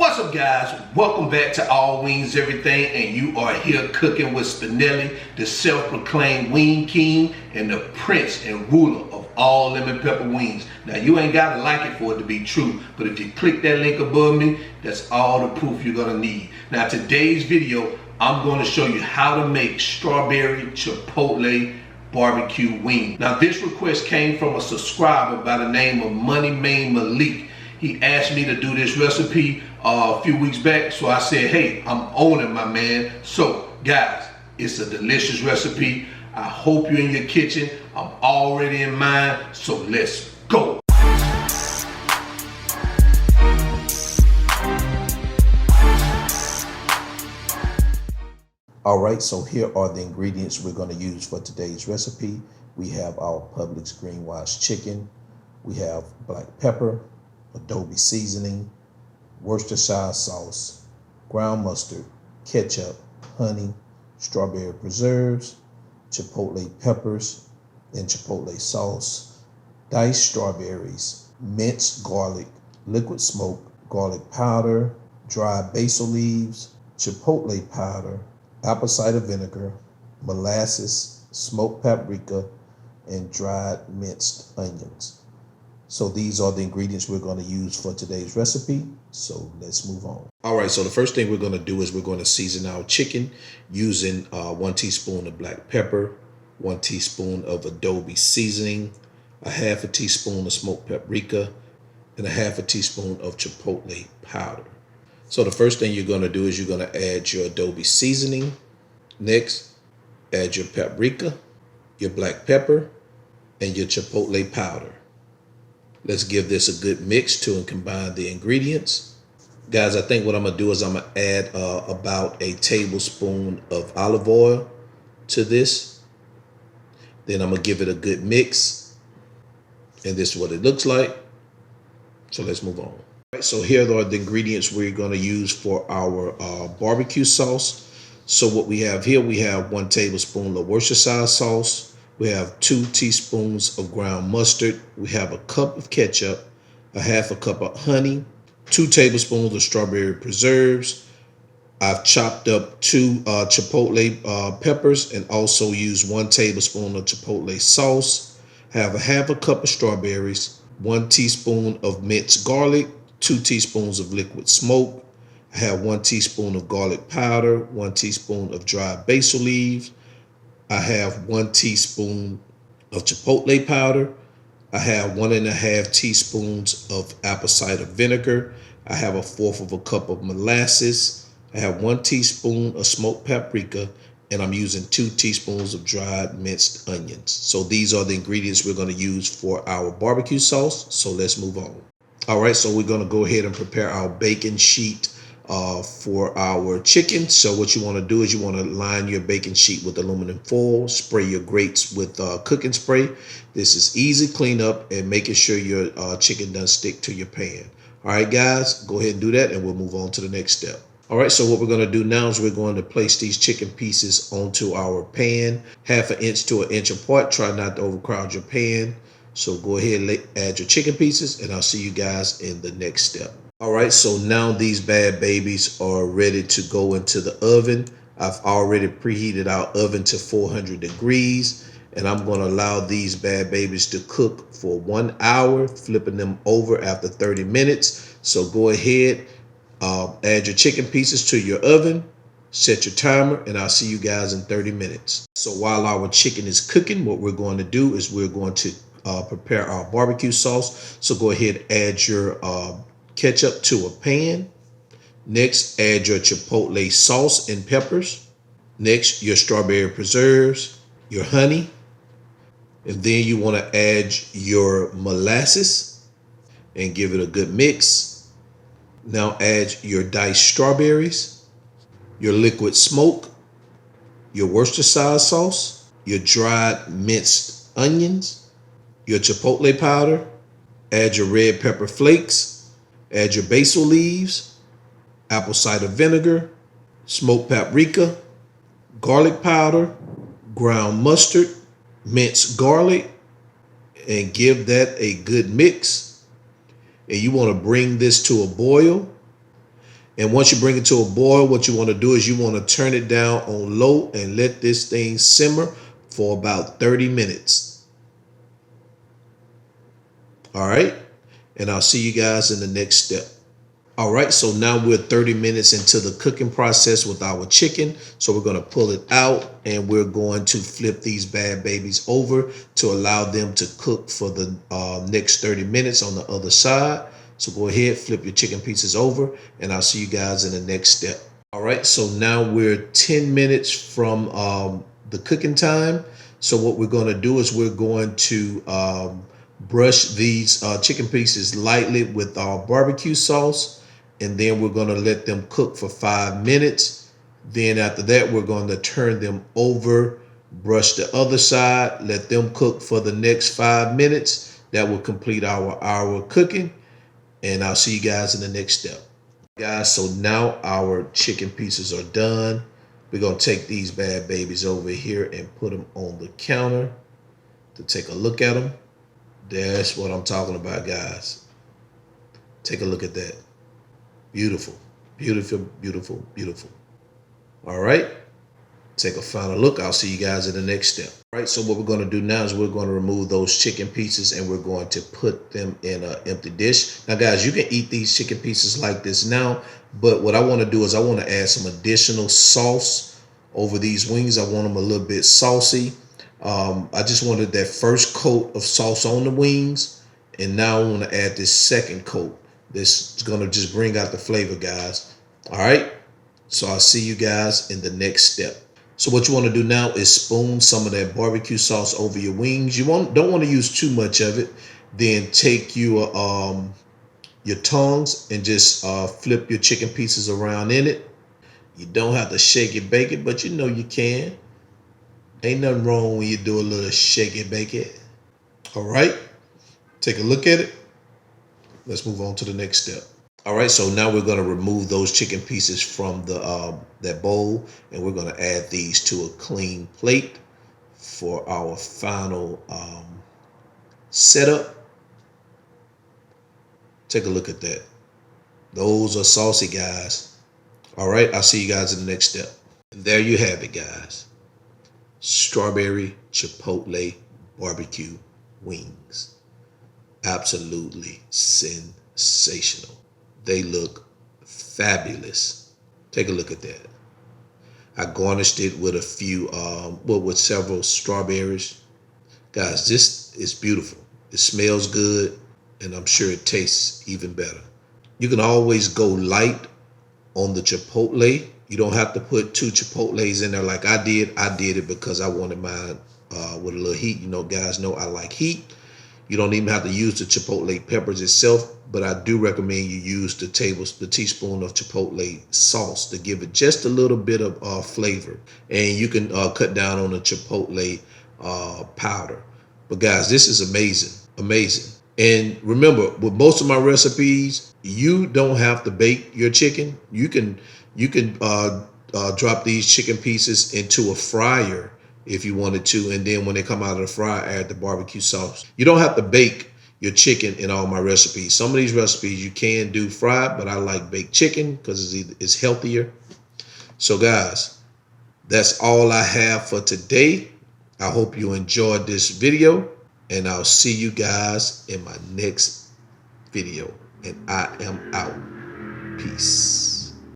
What's up, guys? Welcome back to All Wings Everything, and you are here cooking with Spinelli, the self-proclaimed wing king and the prince and ruler of all lemon pepper wings. Now, you ain't gotta like it for it to be true, but if you click that link above me, that's all the proof you're gonna need. Now, today's video, I'm gonna show you how to make strawberry chipotle barbecue wings. Now, this request came from a subscriber by the name of Money Main Malik. He asked me to do this recipe a few weeks back, so I said, hey, I'm owning my man. So guys, it's a delicious recipe. I hope you're in your kitchen. I'm already in mine, so let's go. All right, so here are the ingredients we're going to use for today's recipe. We have our Publix green washed chicken. We have black pepper, Adobe Seasoning, Worcestershire Sauce, ground mustard, ketchup, honey, strawberry preserves, Chipotle Peppers and Chipotle Sauce, diced strawberries, minced garlic, liquid smoked garlic powder, dried basil leaves, Chipotle powder, Apple Cider vinegar, molasses, smoked paprika, and dried minced onions. So these are the ingredients we're going to use for today's recipe. So let's move on. All right, so the first thing we're going to do is we're going to season our chicken using 1 teaspoon of black pepper, 1 teaspoon of Adobe Seasoning, a half a teaspoon of smoked paprika, and a half a teaspoon of Chipotle powder. So the first thing you're going to do is you're going to add your Adobe Seasoning. Next, add your paprika, your black pepper, and your Chipotle powder. Let's give this a good mix to and combine the ingredients. Guys, I think what I'm going to do is I'm going to add about a tablespoon of olive oil to this. Then I'm going to give it a good mix. And this is what it looks like. So let's move on. All right, so here are the ingredients we're going to use for our barbecue sauce. So what we have here, we have 1 tablespoon of Worcestershire sauce. We have 2 teaspoons of ground mustard. We have a cup of ketchup, a half a cup of honey, 2 tablespoons of strawberry preserves. I've chopped up 2 Chipotle peppers and also used 1 tablespoon of Chipotle sauce. Have a half a cup of strawberries, 1 teaspoon of minced garlic, 2 teaspoons of liquid smoke. I have 1 teaspoon of garlic powder, 1 teaspoon of dried basil leaves. I have 1 teaspoon of chipotle powder. I have 1½ teaspoons of apple cider vinegar. I have 1/4 cup of molasses. I have 1 teaspoon of smoked paprika, and I'm using 2 teaspoons of dried minced onions. So these are the ingredients we're going to use for our barbecue sauce. So let's move on. All right, so we're going to go ahead and prepare our baking sheet for our chicken. So what you want to do is you want to line your baking sheet with aluminum foil, spray your grates with cooking spray. This is easy cleanup and making sure your chicken doesn't stick to your pan. All right, guys, go ahead and do that and we'll move on to the next step. All right, so what we're going to do now is we're going to place these chicken pieces onto our pan, 1/2 inch to 1 inch apart. Try not to overcrowd your pan. So go ahead and add your chicken pieces and I'll see you guys in the next step. All right, so now these bad babies are ready to go into the oven. I've already preheated our oven to 400 degrees, and I'm going to allow these bad babies to cook for 1 hour, flipping them over after 30 minutes. So go ahead, add your chicken pieces to your oven, set your timer, and I'll see you guys in 30 minutes. So while our chicken is cooking, what we're going to do is we're going to prepare our barbecue sauce. So go ahead, add your ketchup to a pan. Next, add your chipotle sauce and peppers. Next, your strawberry preserves, your honey. And then you want to add your molasses and give it a good mix. Now add your diced strawberries, your liquid smoke, your Worcestershire sauce, your dried minced onions, your chipotle powder, add your red pepper flakes, add your basil leaves, apple cider vinegar, smoked paprika, garlic powder, ground mustard, minced garlic, and give that a good mix. And you want to bring this to a boil. And once you bring it to a boil, what you want to do is you want to turn it down on low and let this thing simmer for about 30 minutes. All right. And I'll see you guys in the next step. All right, so now we're 30 minutes into the cooking process with our chicken. So we're gonna pull it out and we're going to flip these bad babies over to allow them to cook for the next 30 minutes on the other side. So go ahead, flip your chicken pieces over and I'll see you guys in the next step. All right, so now we're 10 minutes from the cooking time. So what we're gonna do is we're going to brush these chicken pieces lightly with our barbecue sauce. And then we're going to let them cook for 5 minutes. Then after that, we're going to turn them over, brush the other side, let them cook for the next 5 minutes. That will complete our hour cooking. And I'll see you guys in the next step. Guys, so now our chicken pieces are done. We're going to take these bad babies over here and put them on the counter to take a look at them. That's what I'm talking about, guys. Take a look at that. Beautiful, beautiful, beautiful, beautiful. All right, take a final look. I'll see you guys in the next step. All right, so what we're going to do now is we're going to remove those chicken pieces and we're going to put them in an empty dish. Now, guys, you can eat these chicken pieces like this now, but what I want to do is I want to add some additional sauce over these wings. I want them a little bit saucy. I just wanted that first coat of sauce on the wings, and now I want to add this second coat. This is going to just bring out the flavor, guys. All right. So I'll see you guys in the next step. So what you want to do now is spoon some of that barbecue sauce over your wings. You don't want to use too much of it. Then take your tongs and just flip your chicken pieces around in it. You don't have to shake it, bake it, but you know you can. Ain't nothing wrong when you do a little shake it, bake it. All right. Take a look at it. Let's move on to the next step. All right, so now we're going to remove those chicken pieces from the that bowl, and we're going to add these to a clean plate for our final setup. Take a look at that. Those are saucy, guys. All right, I'll see you guys in the next step. And there you have it, guys. Strawberry Chipotle barbecue wings. Absolutely sensational. They look fabulous. Take a look at that. I garnished it with a few, with several strawberries. Guys, this is beautiful. It smells good, and I'm sure it tastes even better. You can always go light on the Chipotle. You don't have to put 2 Chipotles in there like I did. I did it because I wanted mine with a little heat. You know, guys know I like heat. You don't even have to use the Chipotle peppers itself, but I do recommend you use the teaspoon of Chipotle sauce to give it just a little bit of flavor. And you can cut down on the Chipotle powder. But guys, this is amazing, amazing. And remember, with most of my recipes, you don't have to bake your chicken. You can drop these chicken pieces into a fryer if you wanted to, and then when they come out of the fryer, add the barbecue sauce. You don't have to bake your chicken in all my recipes. Some of these recipes you can do fried, but I like baked chicken because it's healthier. So guys, that's all I have for today. I hope you enjoyed this video, and I'll see you guys in my next video. And I am out. Peace.